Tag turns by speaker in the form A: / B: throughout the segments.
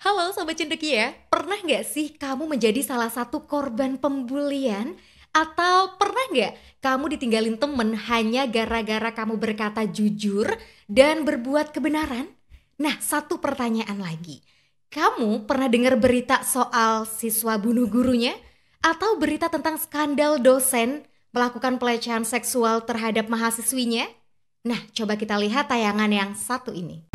A: Halo Sobat Cendekia, pernah nggak sih kamu menjadi salah satu korban pembulian? Atau pernah nggak kamu ditinggalin temen hanya gara-gara kamu berkata jujur dan berbuat kebenaran? Nah, satu pertanyaan lagi. Kamu pernah dengar berita soal siswa bunuh gurunya? Atau berita tentang skandal dosen melakukan pelecehan seksual terhadap mahasiswinya? Nah, coba kita lihat tayangan yang satu ini.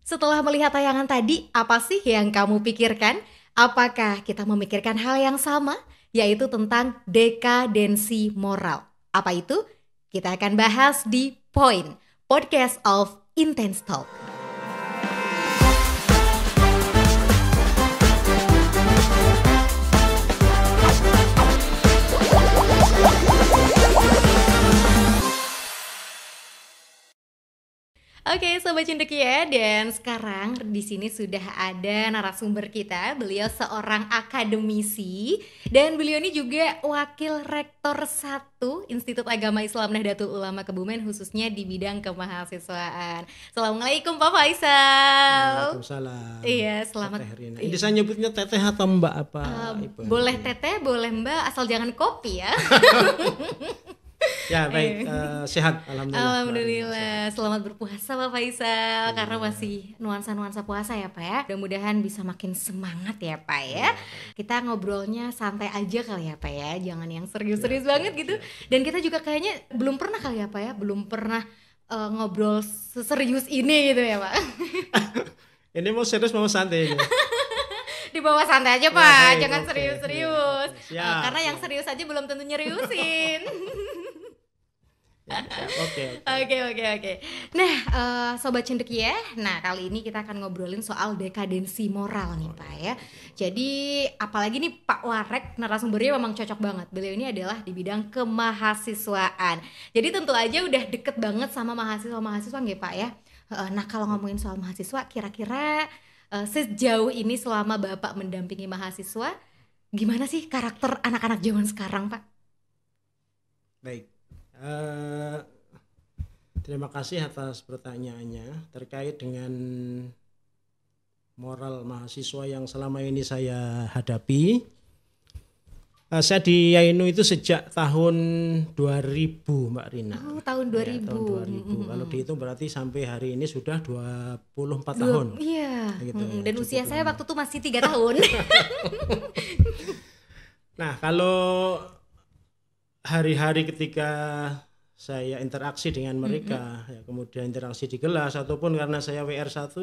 A: Setelah melihat tayangan tadi, apa sih yang kamu pikirkan? Apakah kita memikirkan hal yang sama? Yaitu tentang dekadensi moral. Apa itu? Kita akan bahas di Point, Podcast of Intense Talk. Oke, Sobat Cendekia, dan sekarang di sini sudah ada narasumber kita. Beliau seorang akademisi dan beliau ini juga wakil rektor 1 Institut Agama Islam Nahdlatul Ulama Kebumen, khususnya di bidang kemahasiswaan. Assalamualaikum Pak Faisal.
B: Waalaikumsalam.
A: Iya, selamat.
B: Ini saya nyebutnya teteh atau mbak apa?
A: Boleh teteh, boleh mbak, asal jangan kopi ya.
B: Ya baik, sehat alhamdulillah.
A: Alhamdulillah, selamat berpuasa Pak Faisal, karena masih nuansa-nuansa puasa ya Pak ya. Mudah-mudahan bisa makin semangat ya Pak ya. Kita ngobrolnya santai aja kali ya Pak ya, jangan yang serius-serius banget gitu. Dan kita juga kayaknya belum pernah kali ya Pak ya, belum pernah ngobrol seserius ini gitu ya Pak.
B: Ini mau serius mau santai ini?
A: Di bawah santai aja Pak,
B: baik,
A: jangan
B: oke.
A: serius-serius.
B: Siap,
A: Karena yang serius aja belum tentu nyeriusin.
B: Oke.
A: Oke. Nah, Sobat Cendekia, nah kali ini kita akan ngobrolin soal dekadensi moral nih Pak ya. Jadi apalagi nih Pak Warek, narasumbernya memang cocok banget. Beliau ini adalah di bidang kemahasiswaan. Jadi tentu aja udah deket banget sama mahasiswa-mahasiswa nggih Pak ya. Nah kalau ngomongin soal mahasiswa, kira-kira sejauh ini selama Bapak mendampingi mahasiswa, gimana sih karakter anak-anak zaman sekarang Pak?
B: Baik. Terima kasih atas pertanyaannya terkait dengan moral mahasiswa yang selama ini saya hadapi. Saya di Yainu itu sejak tahun 2000 Mbak Rina.
A: Oh, tahun 2000.
B: Ya, tahun 2000. Kalau dihitung berarti sampai hari ini sudah 24 tahun.
A: Iya.
B: Gitu,
A: Dan usia saya waktu itu masih 3 tahun.
B: Nah, kalau hari-hari ketika saya interaksi dengan mereka, ya, kemudian interaksi di kelas ataupun karena saya WR1,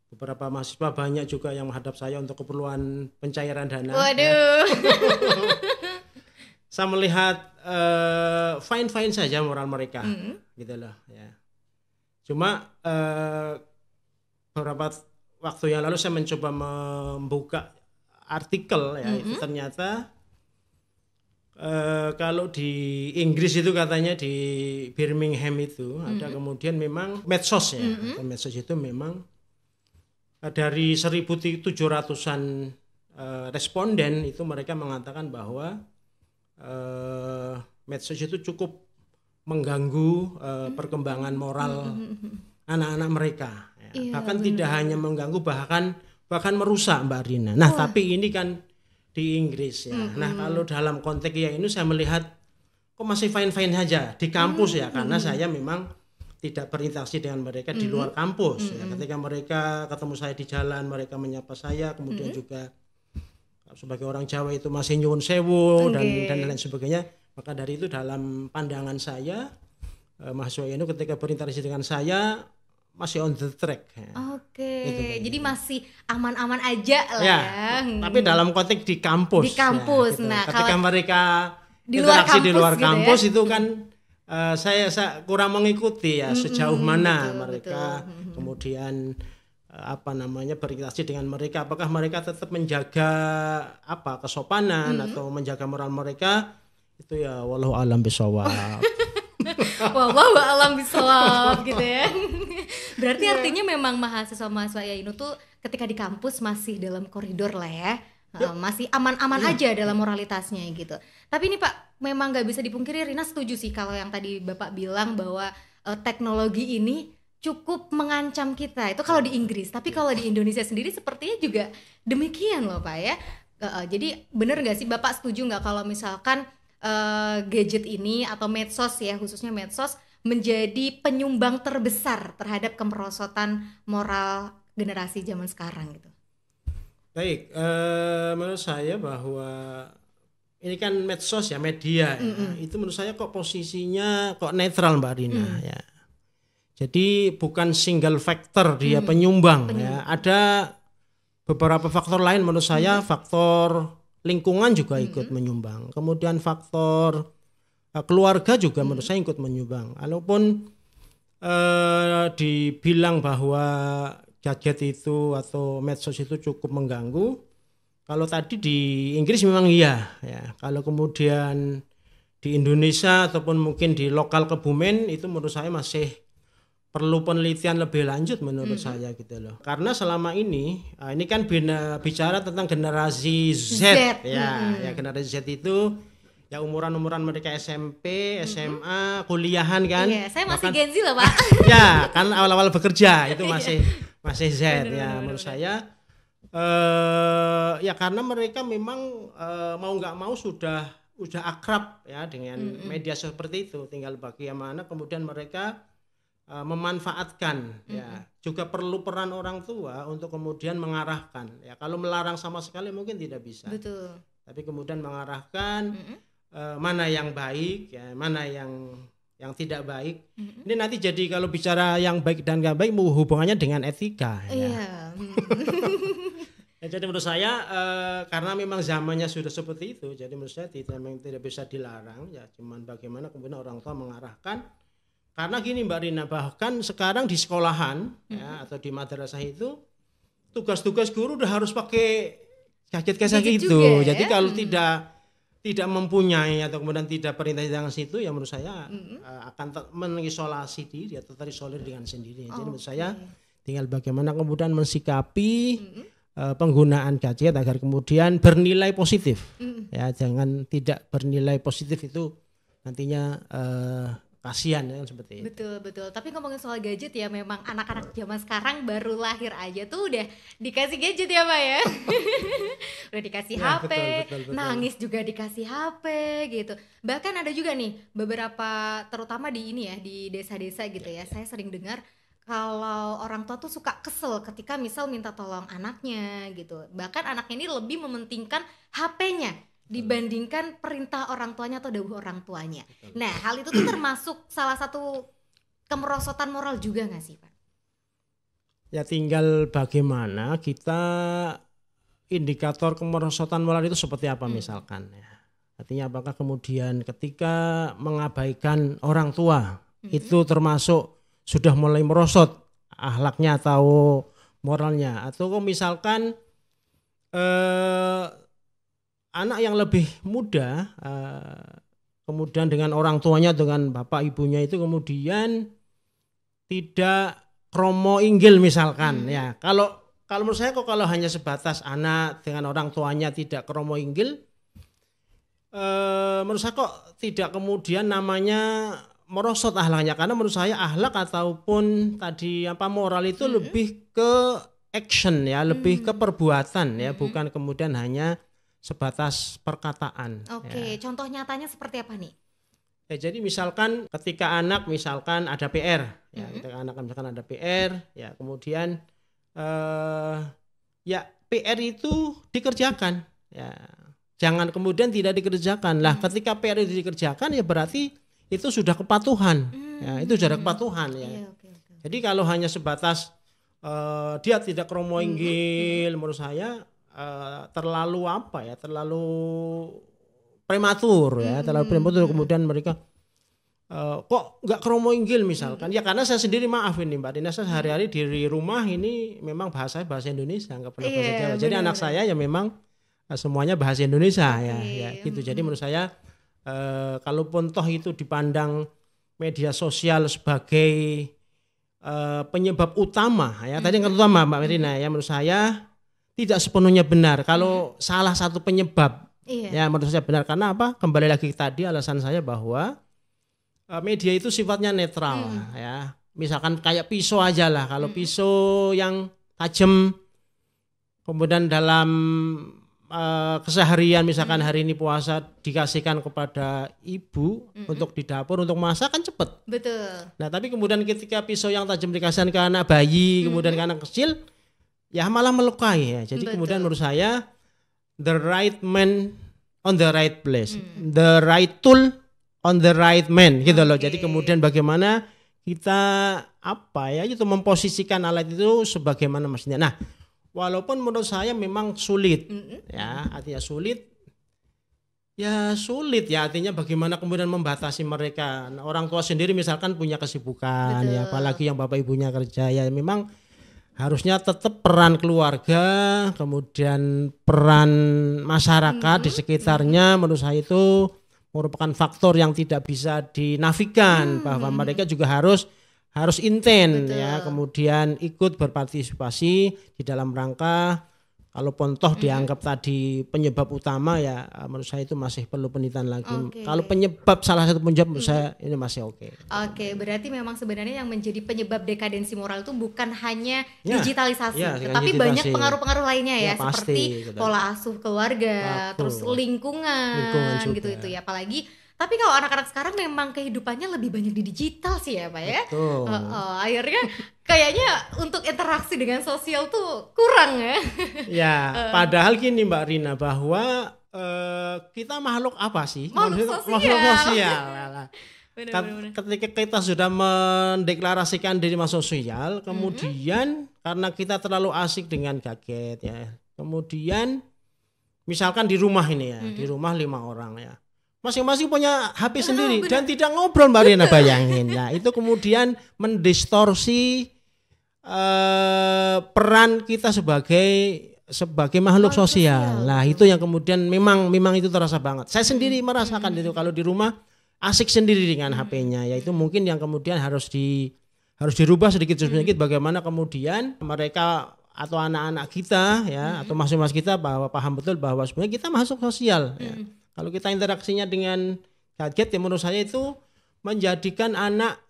B: beberapa mahasiswa banyak juga yang menghadap saya untuk keperluan pencairan dana.
A: Waduh.
B: Ya. Saya melihat fine-fine saja moral mereka, gitu loh. Ya. Cuma beberapa waktu yang lalu saya mencoba membuka artikel, ya, itu ternyata kalau di Inggris itu katanya di Birmingham itu ada kemudian memang medsos ya. Medsos itu memang dari 1.700-an responden itu mereka mengatakan bahwa medsos itu cukup mengganggu perkembangan moral anak-anak mereka. Ya.
A: Iya,
B: Bahkan
A: benar.
B: tidak hanya mengganggu, bahkan merusak Mbak Rina. Nah, tapi ini kan di Inggris ya. Nah, kalau dalam konteks ya ini saya melihat kok masih fine-fine saja di kampus ya, karena saya memang tidak berinteraksi dengan mereka di luar kampus. Ya. Ketika mereka ketemu saya di jalan, mereka menyapa saya, kemudian juga sebagai orang Jawa itu masih nyuwun sewu dan lain sebagainya. Maka dari itu dalam pandangan saya mahasiswa ini ketika berinteraksi dengan saya masih on the track. Ya.
A: Oke.
B: Gitu,
A: Jadi masih aman-aman aja lah
B: Ya,
A: ya.
B: tapi dalam konteks di kampus.
A: Di kampus.
B: Ya, gitu.
A: Nah,
B: ketika
A: kalau
B: mereka
A: di luar
B: interaksi di
A: kampus
B: luar
A: gitu
B: kampus
A: ya.
B: itu kan saya kurang mengikuti ya sejauh mana
A: betul,
B: mereka
A: betul.
B: kemudian berinteraksi dengan mereka, apakah mereka tetap menjaga kesopanan atau menjaga moral mereka, itu ya wallahu alam bisawab.
A: Wallahu alam bisawab gitu ya. Berarti artinya memang mahasiswa-mahasiswa IAINU tuh ketika di kampus masih dalam koridor lah ya. Masih aman-aman aja dalam moralitasnya gitu. Tapi ini Pak, memang nggak bisa dipungkiri, Rina setuju sih kalau yang tadi Bapak bilang bahwa teknologi ini cukup mengancam kita. Itu kalau di Inggris, tapi kalau di Indonesia sendiri sepertinya juga demikian loh Pak ya. Jadi bener nggak sih Bapak setuju nggak kalau misalkan gadget ini atau medsos ya, khususnya medsos, menjadi penyumbang terbesar terhadap kemerosotan moral generasi zaman sekarang gitu?
B: Baik, menurut saya bahwa ini kan medsos ya, media ya, itu menurut saya kok posisinya kok netral Mbak Rina ya. Jadi bukan single factor dia penyumbang ya. Ada beberapa faktor lain menurut saya, faktor lingkungan juga ikut menyumbang. Kemudian faktor keluarga juga menurut saya ikut menyumbang. Walaupun dibilang bahwa gadget itu atau medsos itu cukup mengganggu, kalau tadi di Inggris memang iya ya. Kalau kemudian di Indonesia ataupun mungkin di lokal Kebumen itu menurut saya masih perlu penelitian lebih lanjut menurut saya gitu loh. Karena selama ini kan bicara tentang generasi Z. Ya generasi Z itu ya umuran mereka SMP, SMA, kuliahan kan.
A: Iya, saya masih Gen Z loh Pak.
B: Ya kan awal-awal bekerja itu masih Z ya menurut saya. Ya karena mereka memang mau nggak mau sudah akrab ya dengan media seperti itu. Tinggal bagaimana kemudian mereka memanfaatkan ya. Juga perlu peran orang tua untuk kemudian mengarahkan ya. Kalau melarang sama sekali mungkin tidak bisa.
A: Betul.
B: Tapi kemudian mengarahkan mana yang baik ya, mana yang tidak baik. Ini nanti jadi kalau bicara yang baik dan nggak baik hubungannya dengan etika ya.
A: Iya.
B: Ya, jadi menurut saya karena memang zamannya sudah seperti itu, jadi menurut saya tidak bisa dilarang ya, cuman bagaimana kemudian orang tua mengarahkan. Karena gini Mbak Rina, bahkan sekarang di sekolahan ya, atau di madrasah itu tugas-tugas guru udah harus pakai gadget gitu.
A: Ya?
B: Jadi kalau tidak mempunyai atau kemudian tidak perintah dengan situ ya menurut saya akan mengisolasi diri atau terisolir dengan sendiri. Jadi menurut saya tinggal bagaimana kemudian mensikapi penggunaan gadget agar kemudian bernilai positif. Ya, jangan tidak bernilai positif itu nantinya kasihan ya seperti itu.
A: Betul. Tapi ngomongin soal gadget ya, memang anak-anak zaman sekarang baru lahir aja tuh udah dikasih gadget ya Pak ya. Udah dikasih
B: ya,
A: HP,
B: betul.
A: nangis juga dikasih HP gitu. Bahkan ada juga nih beberapa, terutama di ini ya, di desa-desa gitu ya. Saya sering dengar kalau orang tua tuh suka kesel ketika misal minta tolong anaknya gitu. Bahkan anaknya ini lebih mementingkan HP-nya dibandingkan perintah orang tuanya atau dawuh orang tuanya. Nah, hal itu tuh termasuk salah satu kemerosotan moral juga nggak sih Pak?
B: Ya tinggal bagaimana kita indikator kemerosotan moral itu seperti apa misalkan ya. Artinya apakah kemudian ketika mengabaikan orang tua itu termasuk sudah mulai merosot akhlaknya atau moralnya, atau misalkan anak yang lebih muda kemudian dengan orang tuanya, dengan bapak ibunya itu kemudian tidak kromo inggil misalkan ya. Kalau menurut saya kok kalau hanya sebatas anak dengan orang tuanya tidak kromo inggil, menurut saya kok tidak kemudian namanya merosot akhlaknya. Karena menurut saya akhlak ataupun tadi moral itu lebih ke action ya, lebih ke perbuatan ya, bukan kemudian hanya sebatas perkataan.
A: Oke, contoh nyatanya seperti apa nih?
B: Ya, jadi misalkan ketika anak misalkan ada PR, ya, ketika anak misalkan ada PR, ya kemudian ya PR itu dikerjakan, ya jangan kemudian tidak dikerjakan. Lah, ketika PR itu dikerjakan ya berarti itu sudah kepatuhan, ya itu sudah kepatuhan ya.
A: Iya, okay.
B: Jadi kalau hanya sebatas dia tidak kromo inggil, menurut saya terlalu terlalu prematur ya, terlalu prematur. Kemudian mereka kok nggak kromo inggil misalkan. Ya karena saya sendiri maaf ini Mbak Dina, saya sehari-hari di rumah ini memang bahasa Indonesia, nggak pernah bahasa Jawa. Jadi anak saya ya memang semuanya bahasa Indonesia ya gitu. Jadi menurut saya kalaupun toh itu dipandang media sosial sebagai penyebab utama ya, tadi yang utama Mbak Dina ya, menurut saya tidak sepenuhnya benar. Kalau salah satu penyebab ya menurut saya benar, karena apa? Kembali lagi tadi alasan saya bahwa media itu sifatnya netral ya. Misalkan kayak pisau aja lah. Kalau pisau yang tajam, kemudian dalam keseharian misalkan hari ini puasa dikasihkan kepada ibu untuk di dapur untuk masak kan cepet.
A: Betul.
B: Nah tapi kemudian ketika pisau yang tajam dikasihkan ke anak bayi, kemudian ke anak kecil, ya malah melukai ya. Jadi kemudian menurut saya the right man on the right place, the right tool on the right man gitu loh. Jadi kemudian bagaimana kita itu memposisikan alat itu sebagaimana mestinya. Nah, walaupun menurut saya memang sulit ya, artinya sulit ya artinya bagaimana kemudian membatasi mereka. Nah, orang tua sendiri misalkan punya kesibukan ya, apalagi yang bapak ibunya kerja ya, memang harusnya tetap peran keluarga, kemudian peran masyarakat di sekitarnya menurut saya itu merupakan faktor yang tidak bisa dinafikan, bahwa mereka juga harus inten ya, kemudian ikut berpartisipasi di dalam rangka kalaupun toh dianggap tadi penyebab utama ya menurut saya itu masih perlu penelitian lagi. Kalau salah satu penyebab menurut saya ini masih oke.
A: Berarti memang sebenarnya yang menjadi penyebab dekadensi moral itu bukan hanya digitalisasi, tetapi banyak pengaruh-pengaruh lainnya ya, seperti pola asuh keluarga, terus lingkungan gitu itu ya. Apalagi tapi kalau anak-anak sekarang memang kehidupannya lebih banyak di digital sih ya Pak ya. Akhirnya kayaknya untuk interaksi dengan sosial tuh kurang ya.
B: Ya, padahal gini Mbak Rina, bahwa kita makhluk apa sih? Makhluk sosial. Benar. Ketika kita sudah mendeklarasikan diri masuk sosial, kemudian karena kita terlalu asik dengan gadget ya. Kemudian misalkan di rumah ini ya, di rumah 5 orang ya. Masing-masing punya HP sendiri dan tidak ngobrol Mbak Rina, bayangin ya. Itu kemudian mendistorsi peran kita sebagai makhluk sosial. Nah, itu yang kemudian memang itu terasa banget. Saya sendiri merasakan itu kalau di rumah asik sendiri dengan HP-nya. Ya itu mungkin yang kemudian harus dirubah sedikit bagaimana kemudian mereka atau anak-anak kita ya atau masing-masing kita bahwa paham betul bahwa sebenarnya kita masuk sosial ya. Kalau kita interaksinya dengan gadget ya menurut saya itu menjadikan anak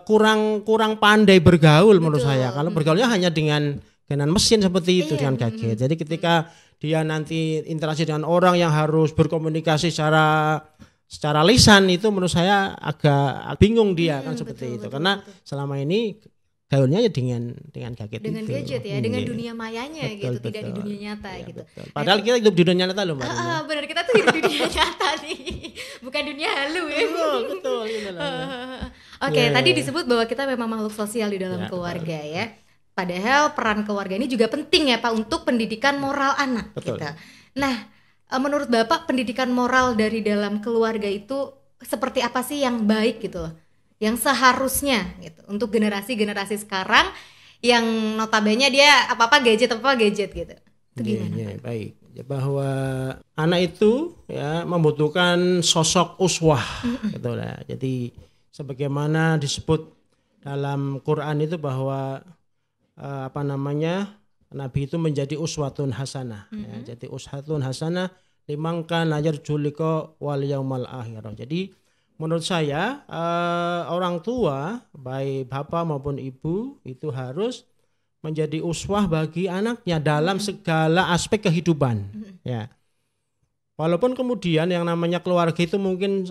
B: kurang pandai bergaul menurut saya. Kalau bergaulnya hanya dengan mesin seperti itu dengan gadget. Jadi ketika dia nanti interaksi dengan orang yang harus berkomunikasi secara lisan itu menurut saya agak bingung dia kan seperti itu. Karena selama ini gaulnya ya dengan gadget
A: dengan
B: itu.
A: Gadget ya, dengan dunia mayanya gitu, tidak di dunia nyata ya, gitu.
B: Betul. Padahal kita hidup di dunia nyata loh Mbak.
A: Benar, kita tuh hidup di dunia nyata nih, bukan dunia halu ya.
B: Betul.
A: Tadi disebut bahwa kita memang makhluk sosial di dalam keluarga ya. Padahal peran keluarga ini juga penting ya Pak untuk pendidikan moral anak kita. Nah, menurut Bapak pendidikan moral dari dalam keluarga itu seperti apa sih yang baik gitu loh? Yang seharusnya gitu untuk generasi sekarang yang notabene dia apa-apa gadget gitu. Itu gimana?
B: Baik. Ya, bahwa anak itu ya membutuhkan sosok uswah gitu lah. Jadi sebagaimana disebut dalam Quran itu bahwa Nabi itu menjadi uswatun hasanah ya. Jadi uswatun hasanah liman kana yarju liqa wal yaumal akhir. Jadi menurut saya orang tua baik bapak maupun ibu itu harus menjadi uswah bagi anaknya dalam segala aspek kehidupan ya. Walaupun kemudian yang namanya keluarga itu mungkin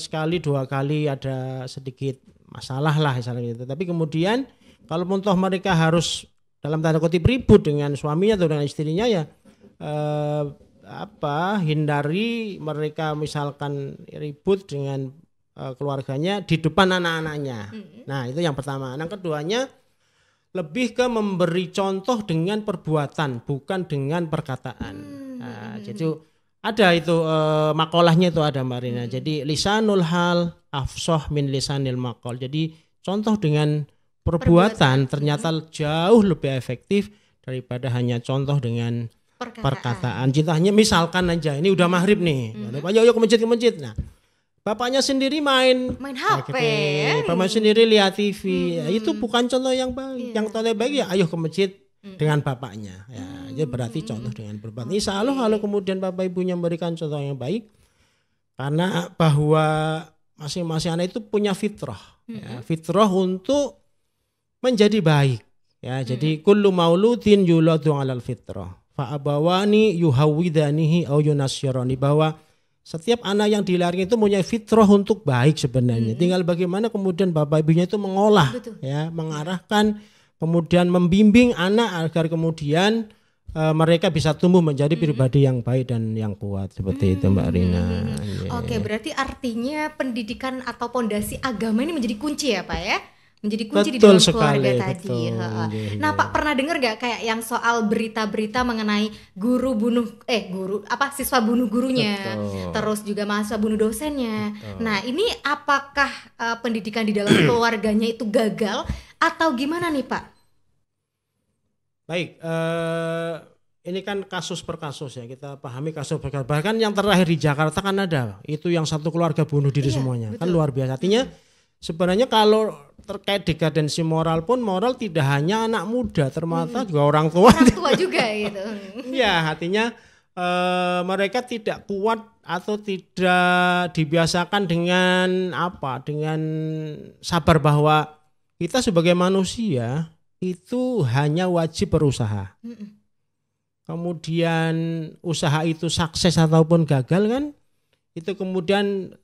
B: sekali 2 kali ada sedikit masalah lah misalnya gitu. Tapi kemudian kalaupun toh mereka harus dalam tanda kutip ribut dengan suaminya atau dengan istrinya ya hindari mereka misalkan ribut dengan keluarganya di depan anak-anaknya. Nah, itu yang pertama. Yang keduanya lebih ke memberi contoh dengan perbuatan bukan dengan perkataan. Jadi Ada itu makolahnya itu ada Mbak Rina. Jadi lisanul hal afsah min lisanil maqal. Jadi contoh dengan perbuatan ternyata jauh lebih efektif daripada hanya contoh dengan perkataan. Contohnya misalkan aja ini udah maghrib nih. Ayo ke masjid. Nah, bapaknya sendiri main
A: HP.
B: Bapaknya sendiri lihat TV. Ya, itu bukan contoh yang baik. Yang contoh yang baik ya ayo ke masjid dengan bapaknya. Ya, jadi berarti contoh dengan perbuatan. Insya Allah kalau kemudian bapak ibunya memberikan contoh yang baik, karena bahwa masing-masing anak itu punya fitrah, ya, fitrah untuk menjadi baik. Ya, jadi kullu mauludin yuladu 'alal fitrah. Fa abawani yuhawwidanihi aw yunasyirani, bahwa setiap anak yang dilahirkan itu punya fitrah untuk baik sebenarnya. Tinggal bagaimana kemudian bapak ibunya itu mengolah, ya, mengarahkan, kemudian membimbing anak agar kemudian mereka bisa tumbuh menjadi pribadi yang baik dan yang kuat, seperti itu Mbak Rina.
A: Oke, berarti artinya pendidikan atau pondasi agama ini menjadi kunci ya Pak ya? Menjadi kunci di dalam keluarga tadi. Nah Pak, pernah dengar gak kayak yang soal berita-berita mengenai siswa bunuh gurunya, terus juga mahasiswa bunuh dosennya. Nah ini apakah pendidikan di dalam keluarganya itu gagal atau gimana nih Pak?
B: Baik, ini kan kasus per kasus ya, kita pahami kasus per kasus. Bahkan yang terakhir di Jakarta kan ada, itu yang satu keluarga bunuh diri semuanya, betul. Kan luar biasa. Artinya sebenarnya kalau terkait dekadensi moral pun, moral tidak hanya anak muda, ternyata juga orang tua.
A: Orang tua juga gitu.
B: Ya, artinya mereka tidak kuat atau tidak dibiasakan dengan sabar bahwa kita sebagai manusia itu hanya wajib berusaha. Kemudian usaha itu sukses ataupun gagal kan, itu kemudian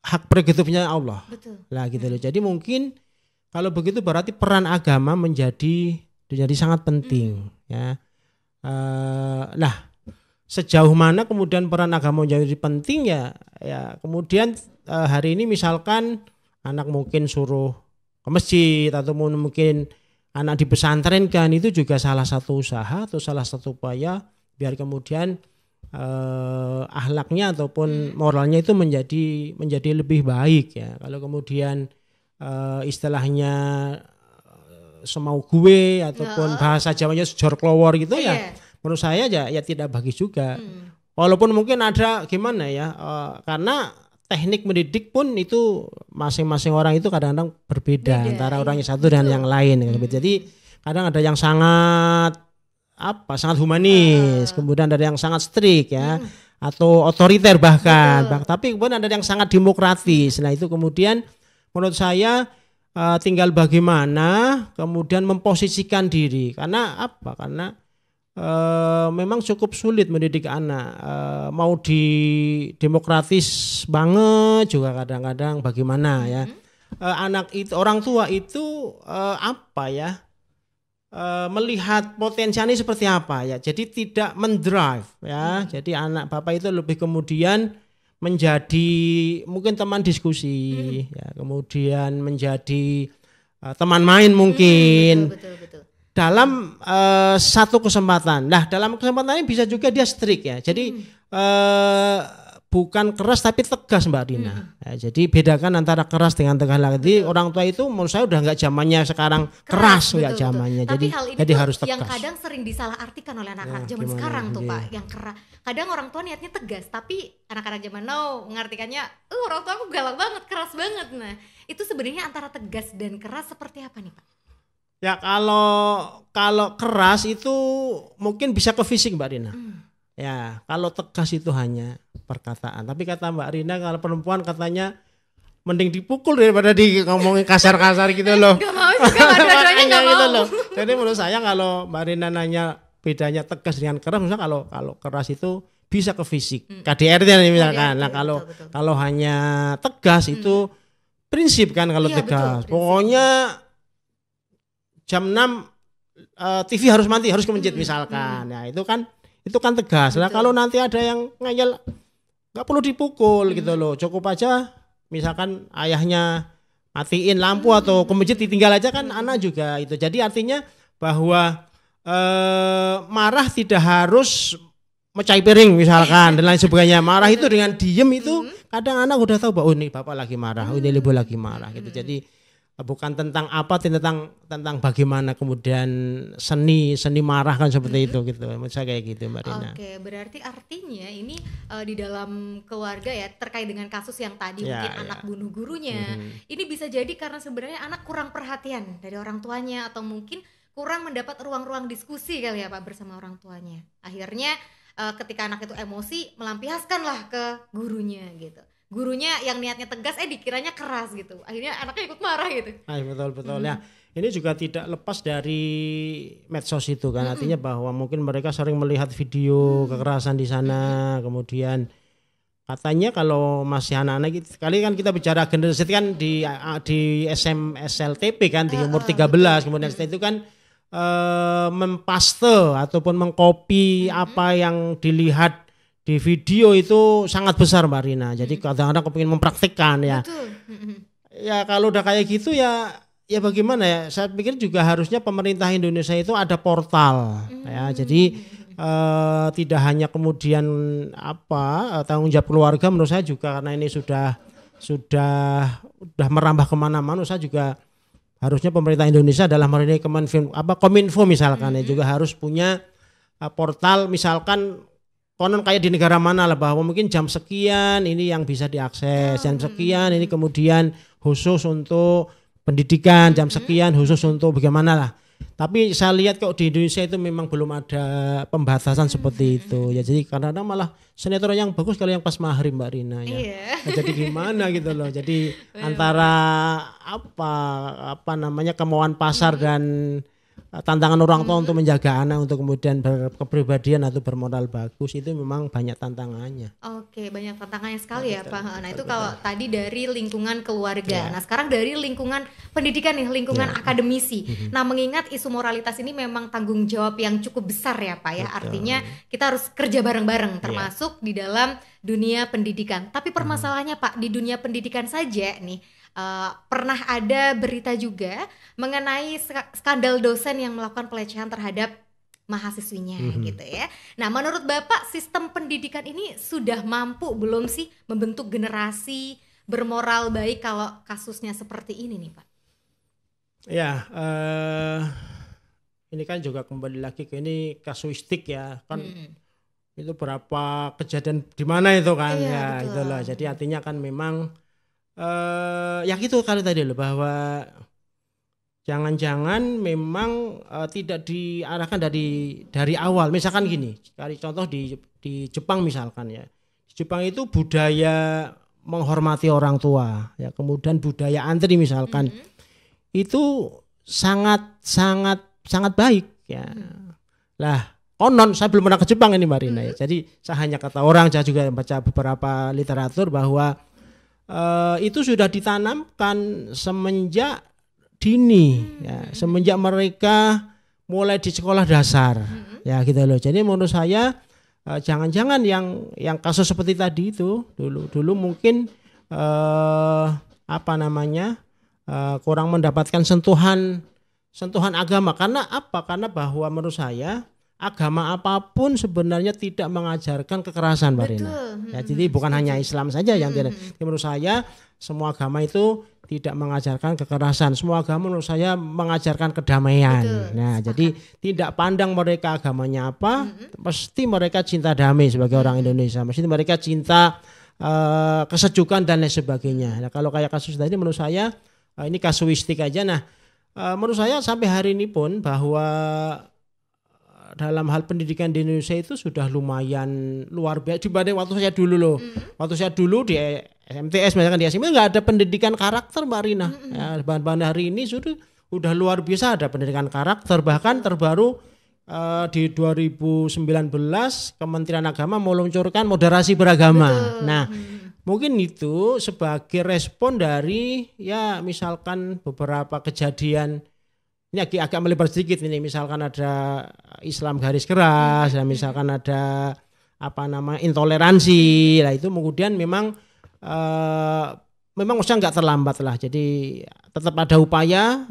B: hak prerogatifnya Allah. Betul. Lah gitu loh. Jadi mungkin kalau begitu berarti peran agama menjadi sangat penting. Ya. Nah, sejauh mana kemudian peran agama menjadi penting ya kemudian hari ini misalkan anak mungkin suruh ke masjid atau mungkin anak di pesantren kan, itu juga salah satu usaha atau salah satu upaya biar kemudian akhlaknya ataupun moralnya itu menjadi lebih baik ya. Kalau kemudian istilahnya semau gue ataupun bahasa Jawanya jor klowor gitu ya, menurut saya ya tidak bagus juga. Walaupun mungkin ada gimana ya, karena teknik mendidik pun itu masing-masing orang itu kadang-kadang berbeda antara orang yang satu dan yang lain. Jadi kadang ada yang sangat humanis, kemudian ada yang sangat strict ya, atau otoriter bahkan. Tapi kemudian ada yang sangat demokratis. Nah itu kemudian menurut saya tinggal bagaimana kemudian memposisikan diri. Karena memang cukup sulit mendidik anak, mau demokratis banget juga kadang-kadang bagaimana ya. Anak itu, orang tua itu melihat potensinya seperti apa ya. Jadi tidak mendrive ya. Jadi anak bapak itu lebih kemudian menjadi mungkin teman diskusi ya, kemudian menjadi teman main mungkin. Betul. Dalam satu kesempatan. Nah, dalam kesempatan ini bisa juga dia strict ya. Jadi bukan keras tapi tegas Mbak Dina. Ya, jadi bedakan antara keras dengan tegas lagi. Jadi orang tua itu menurut saya udah nggak zamannya sekarang keras nggak zamannya.
A: Tapi hal ini
B: jadi harus tegas.
A: Yang kadang sering disalahartikan oleh anak-anak zaman sekarang tuh Pak, yang keras. Kadang orang tua niatnya tegas, tapi anak-anak zaman now mengartikannya, orang tua aku galak banget, keras banget. Nah, itu sebenarnya antara tegas dan keras seperti apa nih Pak?
B: Ya kalau keras itu mungkin bisa ke fisik Mbak Rina. Ya kalau tegas itu hanya perkataan. Tapi kata Mbak Rina kalau perempuan katanya mending dipukul daripada ngomongin kasar-kasar gitu loh.
A: Gak mau juga, dua-duanya gak mau.
B: Loh. Jadi menurut saya kalau Mbak Rina nanya bedanya tegas dengan keras, misalnya kalau keras itu bisa ke fisik, KDRT misalkan. Nah kalau hanya tegas itu prinsip kan kalau tegas. Betul, pokoknya jam 6 TV harus mati, harus ke masjid misalkan. Ya itu kan tegas. Lah kalau nanti ada yang ngeyel enggak perlu dipukul gitu loh. Cukup aja misalkan ayahnya matiin lampu atau ke masjid ditinggal aja kan anak juga itu. Jadi artinya bahwa marah tidak harus mecahi piring misalkan dan lain sebagainya. Marah itu dengan diem itu kadang anak udah tahu bahwa oh ini bapak lagi marah, oh ini ibu lagi marah gitu. Jadi bukan tentang apa, tentang bagaimana kemudian seni marah kan seperti itu gitu. Menurut saya kayak gitu Mbak Rina.
A: Oke, berarti artinya ini di dalam keluarga ya terkait dengan kasus yang tadi mungkin anak bunuh gurunya. Ini bisa jadi karena sebenarnya anak kurang perhatian dari orang tuanya atau mungkin kurang mendapat ruang-ruang diskusi kali ya Pak bersama orang tuanya. Akhirnya ketika anak itu emosi melampiaskanlah ke gurunya gitu. Gurunya yang niatnya tegas dikiranya keras gitu. Akhirnya anaknya ikut marah gitu.
B: Betul ya. Ini juga tidak lepas dari medsos itu kan. Artinya bahwa mungkin mereka sering melihat video kekerasan di sana. Kemudian katanya kalau masih anak-anak sekali kan kita bicara generasi kan di SMSLTP kan di umur 13 kemudian setelah itu kan mempaste ataupun mengcopy apa yang dilihat di video itu sangat besar Mbak Rina. Jadi kadang-kadang kepingin mempraktikkan ya.
A: Betul.
B: Ya kalau udah kayak gitu ya bagaimana ya? Saya pikir juga harusnya pemerintah Indonesia itu ada portal ya. Jadi tidak hanya kemudian tanggung jawab keluarga, menurut saya juga karena ini sudah merambah kemana-mana. Saya juga harusnya pemerintah Indonesia dalam hal ini Kominfo misalkan ya juga harus punya portal misalkan konon kayak di negara mana lah bahwa mungkin jam sekian ini yang bisa diakses, jam sekian ini kemudian khusus untuk pendidikan, jam sekian khusus untuk bagaimana lah. Tapi saya lihat kok di Indonesia itu memang belum ada pembatasan seperti itu ya. Jadi kadang-kadang malah sinetron yang bagus kalau yang pas maghrib Mbak Rina ya. Nah, jadi gimana gitu loh. Jadi antara kemauan pasar dan tantangan orang tua untuk menjaga anak untuk kemudian berkepribadian atau bermodal bagus itu memang banyak tantangannya.
A: Oke, banyak tantangannya sekali ya Pak. Nah itu kalau tadi dari lingkungan keluarga. Nah sekarang dari lingkungan pendidikan nih, lingkungan akademisi. Nah mengingat isu moralitas ini memang tanggung jawab yang cukup besar ya Pak ya. Artinya kita harus kerja bareng-bareng termasuk di dalam dunia pendidikan. Tapi permasalahannya Pak di dunia pendidikan saja nih. Pernah ada berita juga mengenai skandal dosen yang melakukan pelecehan terhadap mahasiswinya gitu ya. Nah menurut Bapak sistem pendidikan ini sudah mampu belum sih membentuk generasi bermoral baik kalau kasusnya seperti ini nih Pak? Ya
B: ini kan juga kembali lagi ke ini kasuistik ya kan. Itu berapa kejadian di mana itu kan ya itulah. Jadi artinya kan memang ya gitu kali tadi loh bahwa jangan-jangan memang tidak diarahkan dari awal. Misalkan gini, cari contoh di Jepang misalkan ya. Di Jepang itu budaya menghormati orang tua ya, kemudian budaya antri misalkan itu sangat baik ya. Lah konon saya belum pernah ke Jepang ini Marina ya. Jadi saya hanya kata orang, saya juga baca beberapa literatur bahwa itu sudah ditanamkan semenjak dini ya, semenjak mereka mulai di sekolah dasar ya gitu loh. Jadi menurut saya jangan-jangan yang kasus seperti tadi itu dulu mungkin kurang mendapatkan sentuhan agama. Karena apa? Karena bahwa menurut saya agama apapun sebenarnya tidak mengajarkan kekerasan Mbak Rina. Ya, jadi bukan hanya Islam saja yang tidak. Menurut saya semua agama itu tidak mengajarkan kekerasan. Semua agama menurut saya mengajarkan kedamaian. Nah, jadi tidak pandang mereka agamanya apa, pasti mereka cinta damai sebagai orang Indonesia. Mesti mereka cinta kesejukan dan lain sebagainya. Nah, kalau kayak kasus tadi menurut saya ini kasuistik aja. Nah, menurut saya sampai hari ini pun bahwa dalam hal pendidikan di Indonesia itu sudah lumayan luar biasa dibanding waktu saya dulu loh. Waktu saya dulu di MTS misalkan di SMA nggak ada pendidikan karakter Mbak Rina. Ya, bahan-bahan hari ini sudah luar biasa ada pendidikan karakter. Bahkan terbaru di 2019 Kementerian Agama meluncurkan moderasi beragama. Nah, mungkin itu sebagai respon dari ya misalkan beberapa kejadian. Ini agak melebar sedikit ini, misalkan ada Islam garis keras, dan misalkan ada intoleransi, lah itu kemudian memang usaha nggak terlambat lah. Jadi tetap ada upaya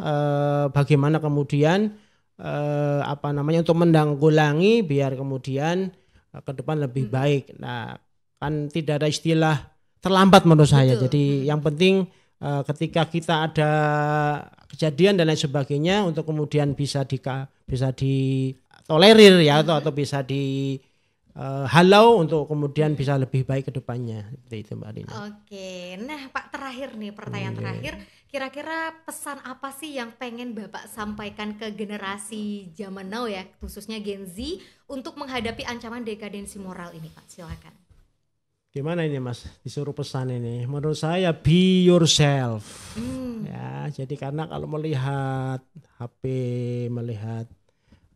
B: bagaimana kemudian untuk menanggulangi biar kemudian ke depan lebih baik. Nah, kan tidak ada istilah terlambat menurut saya. Jadi yang penting ketika kita ada kejadian dan lain sebagainya untuk kemudian bisa ditolerir ya atau bisa halau untuk kemudian bisa lebih baik ke depannya. Itu Mbak Rina.
A: Oke, nah Pak, terakhir nih, pertanyaan terakhir, kira-kira pesan apa sih yang pengen Bapak sampaikan ke generasi zaman now ya, khususnya Gen Z untuk menghadapi ancaman dekadensi moral ini, Pak? Silakan.
B: Gimana ini Mas, disuruh pesan ini? Menurut saya be yourself. Ya, jadi karena kalau melihat HP, melihat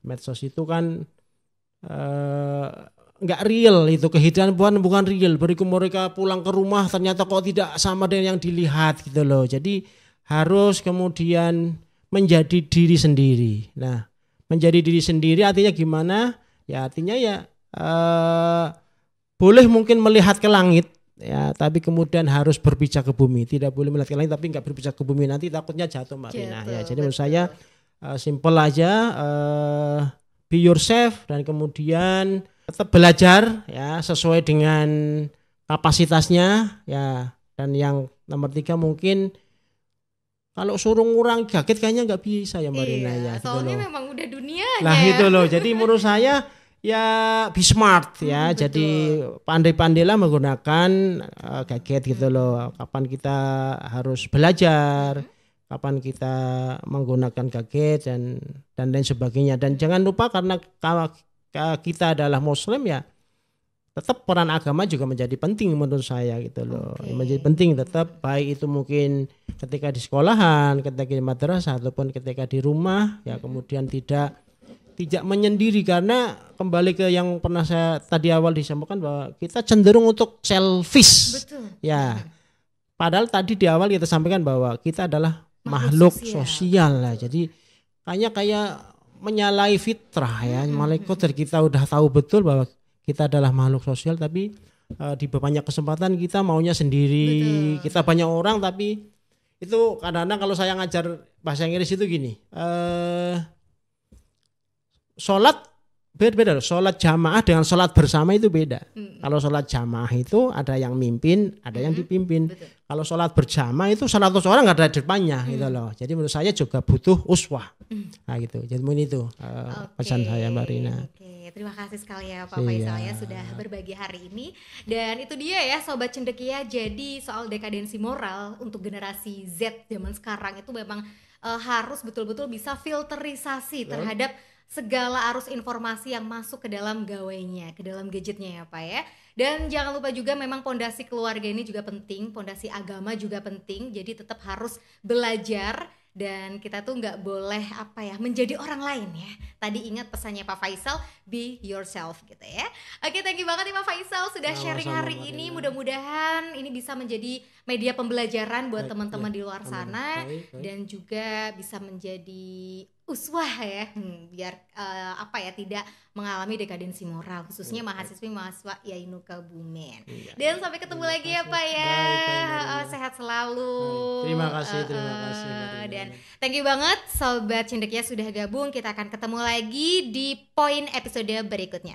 B: medsos itu kan nggak real, itu kehidupan bukan real. Berikut mereka pulang ke rumah ternyata kok tidak sama dengan yang dilihat gitu loh. Jadi harus kemudian menjadi diri sendiri. Nah, menjadi diri sendiri artinya gimana? Ya artinya ya boleh mungkin melihat ke langit ya, tapi kemudian harus berpijak ke bumi. Tidak boleh melihat ke langit tapi nggak berpijak ke bumi, nanti takutnya jatuh Mbak Rina. Ya, jadi menurut saya simple aja, be yourself dan kemudian tetap belajar ya sesuai dengan kapasitasnya ya. Dan yang nomor 3 mungkin kalau suruh ngurang gadget kayaknya nggak bisa ya Mbak Rina ya.
A: Soalnya
B: gitu
A: memang udah dunianya.
B: Nah itu loh. Jadi menurut saya ya be smart ya. Jadi pandai-pandailah menggunakan gadget gitu loh. Kapan kita harus belajar, kapan kita menggunakan gadget dan lain sebagainya. Dan jangan lupa karena kita adalah Muslim ya, tetap peran agama juga menjadi penting menurut saya gitu loh. Menjadi penting tetap, baik itu mungkin ketika di sekolahan, ketika di madrasah ataupun ketika di rumah ya, kemudian tidak menyendiri, karena kembali ke yang pernah saya tadi awal disampaikan bahwa kita cenderung untuk selfish.
A: Betul.
B: Ya. Padahal tadi di awal kita sampaikan bahwa kita adalah makhluk sosial lah. Jadi kayak menyalahi fitrah ya. Malaikat kita udah tahu betul bahwa kita adalah makhluk sosial, tapi di banyak kesempatan kita maunya sendiri. Kita banyak orang, tapi itu kadang-kadang kalau saya ngajar bahasa Inggris itu gini. Sholat beda, sholat jamaah dengan sholat bersama itu beda. Kalau sholat jamaah itu ada yang mimpin, ada yang dipimpin. Kalau sholat berjamaah itu 100 orang nggak ada di depannya gitu loh. Jadi menurut saya juga butuh uswah. Nah gitu. Jadi mungkin itu pesan saya Mbak Rina.
A: Terima kasih sekali ya Pak Faisal ya sudah berbagi hari ini. Dan itu dia ya Sobat Cendekia, jadi soal dekadensi moral untuk generasi Z zaman sekarang itu memang harus betul-betul bisa filterisasi terhadap segala arus informasi yang masuk ke dalam gawainya, ke dalam gadgetnya ya Pak ya. Dan jangan lupa juga memang pondasi keluarga ini juga penting, pondasi agama juga penting. Jadi tetap harus belajar dan kita tuh nggak boleh menjadi orang lain ya. Tadi ingat pesannya Pak Faisal, be yourself gitu ya. Oke, thank you banget nih Pak Faisal sudah sharing hari ini. Mudah-mudahan ini bisa menjadi media pembelajaran buat teman-teman di luar sana dan juga bisa menjadi uswah ya, biar tidak mengalami dekadensi moral, khususnya mahasiswa Yainu Kebumen. Dan sampai ketemu lagi ya Pak ya. Sehat selalu.
B: Terima kasih.
A: Dan thank you banget Sobat Cendekia sudah gabung. Kita akan ketemu lagi di poin episode berikutnya.